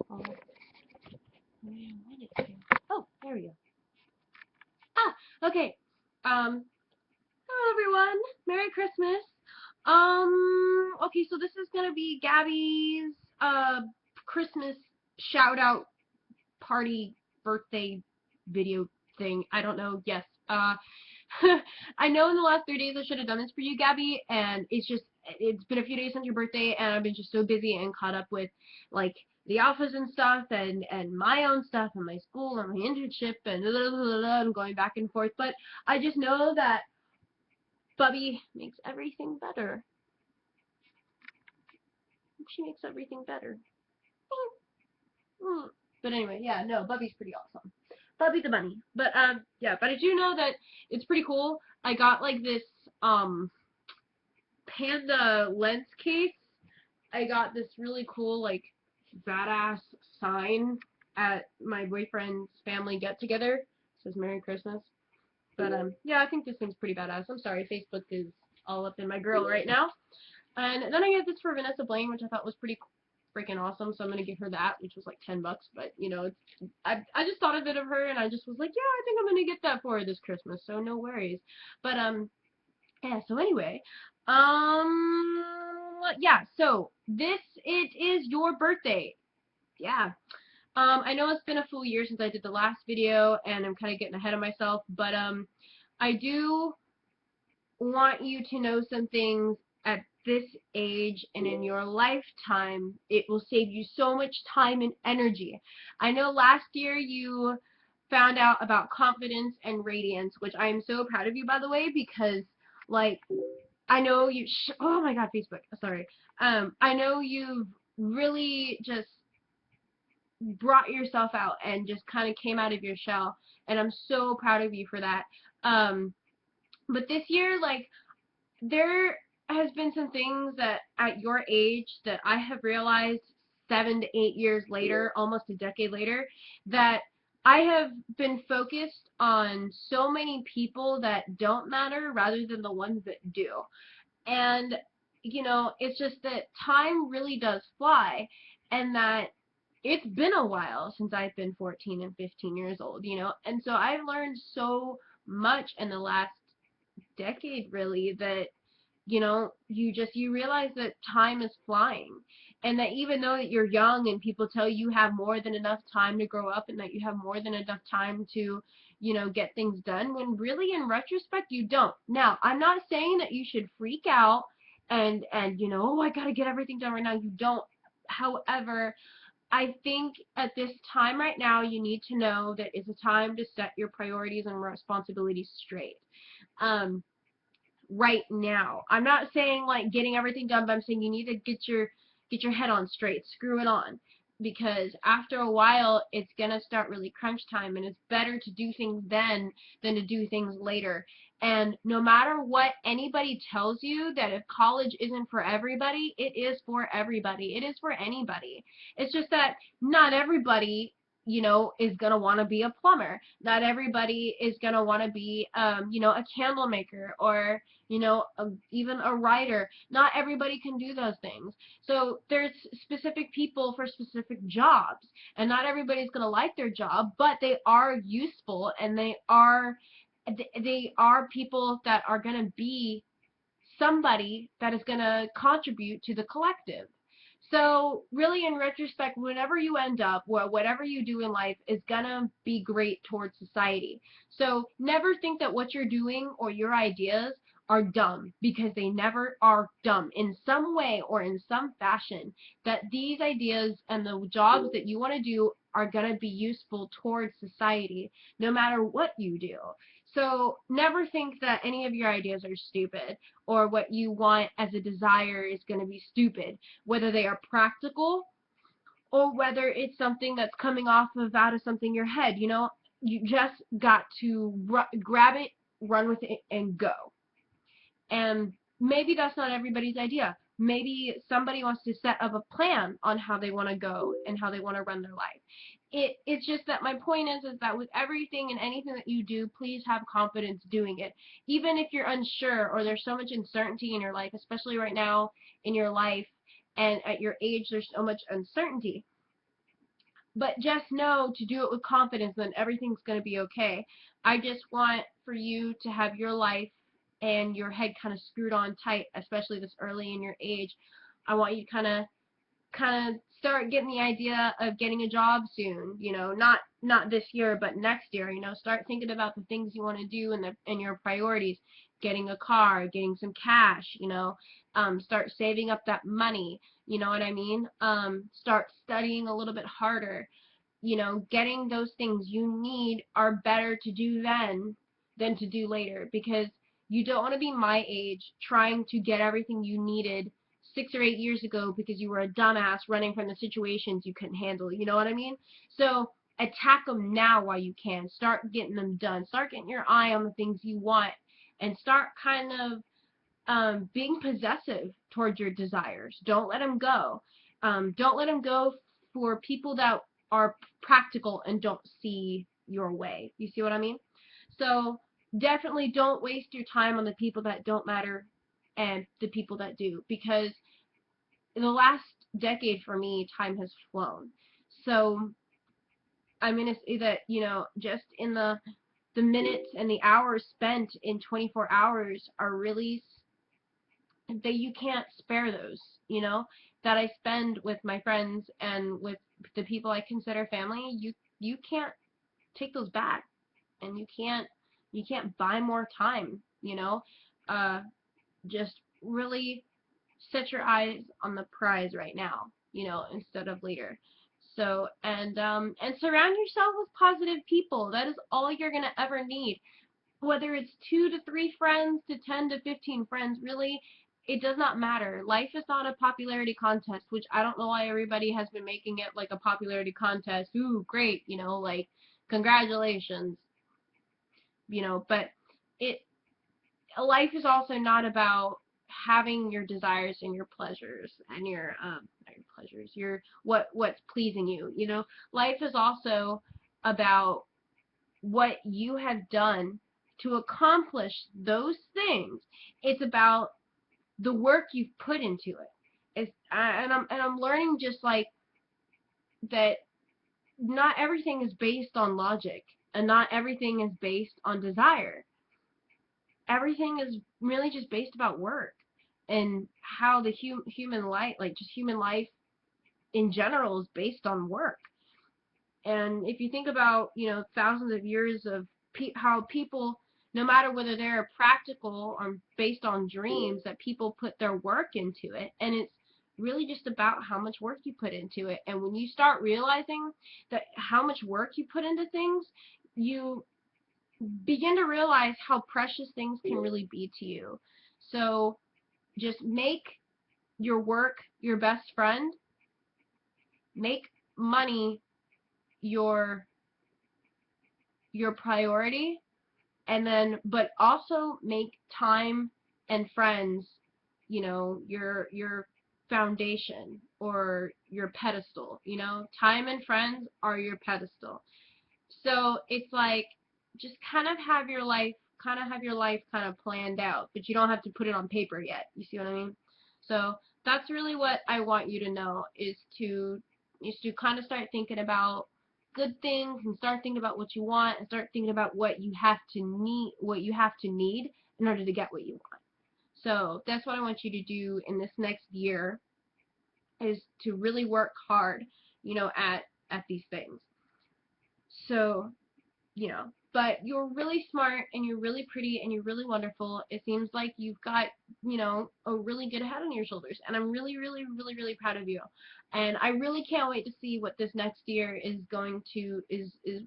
Oh, man, what is it? Oh, there we go. Ah, okay. Hello everyone. Merry Christmas. Okay, so this is gonna be Gabby's Christmas shout out party birthday video thing. I don't know. Yes. I know in the last 3 days I should have done this for you, Gabby, and it's been a few days since your birthday, and I've been just so busy and caught up with like the office and stuff, and my own stuff, and my school, and my internship, and blah, blah, blah, blah, and going back and forth. But I just know that Bubby makes everything better. She makes everything better. But anyway, yeah, no, Bubby's pretty awesome. Bubby the bunny. But yeah, but I do know that it's pretty cool. I got like this panda lens case. I got this really cool like badass sign at my boyfriend's family get together. It says Merry Christmas. But yeah, I think this thing's pretty badass. I'm sorry, Facebook is all up in my grill right now. And then I got this for Vanessa Blaine, which I thought was pretty freaking awesome. So I'm gonna give her that, which was like $10. But you know, I just thought a bit of her, and I just was like, yeah, I think I'm gonna get that for her this Christmas. So no worries. But yeah. So anyway, yeah. So it is your birthday. Yeah. I know it's been a full year since I did the last video, and I'm kind of getting ahead of myself, but I do want you to know some things at this age and in your lifetime. It will save you so much time and energy. I know last year you found out about confidence and radiance, which I am so proud of you, by the way, because like I know you oh my god, Facebook, sorry. I know you've really just brought yourself out and just kind of came out of your shell, and I'm so proud of you for that. But this year, like, there has been some things that at your age that I have realized 7 to 8 years later, almost a decade later, that I have been focused on so many people that don't matter rather than the ones that do. And, you know, it's just that time really does fly, and that it's been a while since I've been 14 and 15 years old, you know, and so I've learned so much in the last decade, really, that you know, you realize that time is flying, and that even though that you're young and people tell you have more than enough time to grow up and that you have more than enough time to, you know, get things done, when really in retrospect you don't. Now, I'm not saying that you should freak out and you know, oh, I got to get everything done right now. You don't. However, I think at this time right now you need to know that it's a time to set your priorities and responsibilities straight. Um, right now. I'm not saying like getting everything done, but I'm saying you need to get your head on straight, screw it on. Because after a while, it's gonna start really crunch time, and it's better to do things then than to do things later. And no matter what anybody tells you, that if college isn't for everybody, it is for everybody. It is for anybody. It's just that not everybody, you know, is going to want to be a plumber. Not everybody is going to want to be, you know, a candle maker, or, you know, even a writer. Not everybody can do those things. So there's specific people for specific jobs, and not everybody's going to like their job, but they are useful, and they are people that are going to be somebody that is going to contribute to the collective. So really, in retrospect, whenever you end up, whatever you do in life is going to be great towards society. So never think that what you're doing or your ideas are dumb, because they never are dumb. In some way or in some fashion, that these ideas and the jobs that you want to do are going to be useful towards society, no matter what you do. So never think that any of your ideas are stupid, or what you want as a desire is going to be stupid, whether they are practical or whether it's something that's coming off of out of something in your head. You know, you just got to grab it, run with it, and go. And maybe that's not everybody's idea. Maybe somebody wants to set up a plan on how they want to go and how they want to run their life. It's just that my point is that with everything and anything that you do, please have confidence doing it. Even if you're unsure or there's so much uncertainty in your life, especially right now in your life and at your age, there's so much uncertainty. But just know to do it with confidence, and everything's going to be okay. I just want for you to have your life and your head kind of screwed on tight, especially this early in your age. I want you to kind of start getting the idea of getting a job soon, not this year but next year. Start thinking about the things you want to do and your priorities. Getting a car, getting some cash, start saving up that money, you know what I mean? Start studying a little bit harder. Getting those things you need are better to do then than to do later, because you don't want to be my age trying to get everything you needed 6 or 8 years ago because you were a dumbass running from the situations you couldn't handle. You know what I mean? So attack them now while you can. Start getting them done. Start getting your eye on the things you want, and start kind of being possessive towards your desires. Don't let them go. Don't let them go for people that are practical and don't see your way. You see what I mean? So definitely don't waste your time on the people that don't matter and the people that do, because in the last decade for me, time has flown. So I'm going to say that, just in the minutes and the hours spent in 24 hours are really, that you can't spare those, that I spend with my friends and with the people I consider family. You can't take those back, and you can't buy more time, just really set your eyes on the prize right now, instead of later. So, and surround yourself with positive people. That is all you're going to ever need. Whether it's 2 to 3 friends to 10 to 15 friends, really, it does not matter. Life is not a popularity contest, which I don't know why everybody has been making it like a popularity contest. Ooh, great, like, congratulations, but it life is also not about having your desires and your pleasures and your not your pleasures, your what's pleasing you. Life is also about what you have done to accomplish those things. It's about the work you've put into it. And I'm learning just like that. Not everything is based on logic, and not everything is based on desire. Everything is really just based about work, and how the human life, like just human life in general, is based on work. And if you think about, thousands of years of how people, no matter whether they're practical or based on dreams, that people put their work into it, and it's really just about how much work you put into it. And when you start realizing that how much work you put into things, you begin to realize how precious things can really be to you. So just make your work your best friend. Make money your priority, and then but also make time and friends, your foundation or your pedestal. Time and friends are your pedestal. So it's like, just kind of have your life kind of planned out, but you don't have to put it on paper yet. You see what I mean? So that's really what I want you to know, is to kind of start thinking about good things, and start thinking about what you want, and start thinking about what you have to need in order to get what you want. So that's what I want you to do in this next year, is to really work hard, at these things. So, but you're really smart, and you're really pretty, and you're really wonderful. It seems like you've got, a really good head on your shoulders, and I'm really, really, really, really proud of you. And I really can't wait to see what this next year is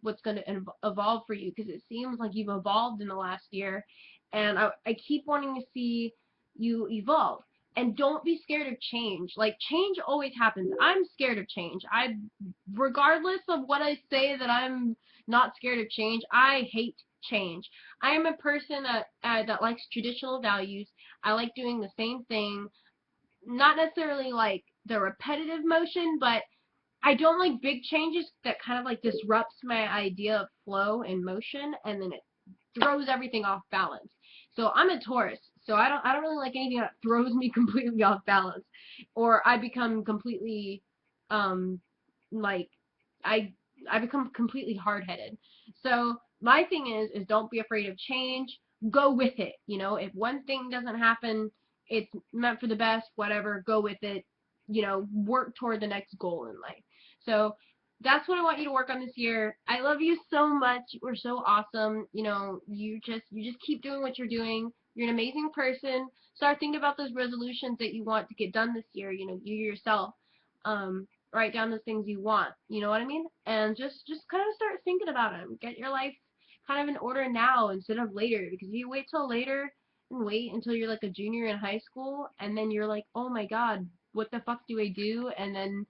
what's going to evolve for you, because it seems like you've evolved in the last year, and I keep wanting to see you evolve. And don't be scared of change. Like, change always happens. I'm scared of change. Regardless of what I say that I'm not scared of change, I hate change. I am a person that likes traditional values. I like doing the same thing, not necessarily like the repetitive motion, but I don't like big changes that kind of like disrupts my idea of flow and motion, and then it throws everything off balance. So I'm a Taurus, so I don't really like anything that throws me completely off balance, or I become completely like I become completely hard-headed. So my thing is don't be afraid of change. Go with it. You know, if one thing doesn't happen, it's meant for the best, whatever, go with it. You know, work toward the next goal in life. So that's what I want you to work on this year. I love you so much. You're so awesome. You know, you just keep doing what you're doing. You're an amazing person. Start thinking about those resolutions that you want to get done this year. You know, you yourself. Write down those things you want. You know what I mean? And just kind of start thinking about them. Get your life kind of in order now instead of later. Because if you wait till later and wait until you're like a junior in high school, and then you're like, oh my God, what the fuck do I do? And then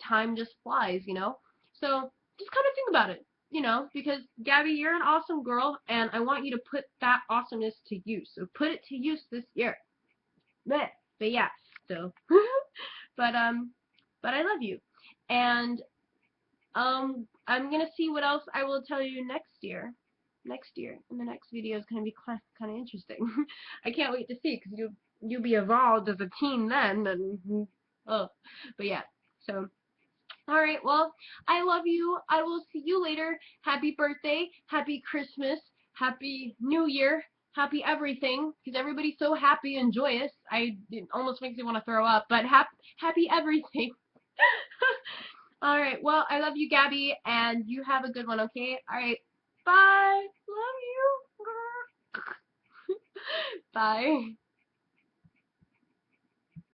time just flies, you know? So just kind of think about it, you know, because Gabby, you're an awesome girl, and I want you to put that awesomeness to use. So put it to use this year. But yeah, so but but I love you. And I'm gonna see what else I will tell you next year. Next year, and the next video is gonna be kind of interesting. I can't wait to see because you'll be evolved as a teen then, and oh, but yeah. So all right, well, I love you. I will see you later. Happy birthday, happy Christmas, happy New Year, happy everything, because everybody's so happy and joyous. It almost makes me want to throw up, but happy everything. All right, well, I love you, Gabby, and you have a good one, okay? All right, bye. Love you. Bye.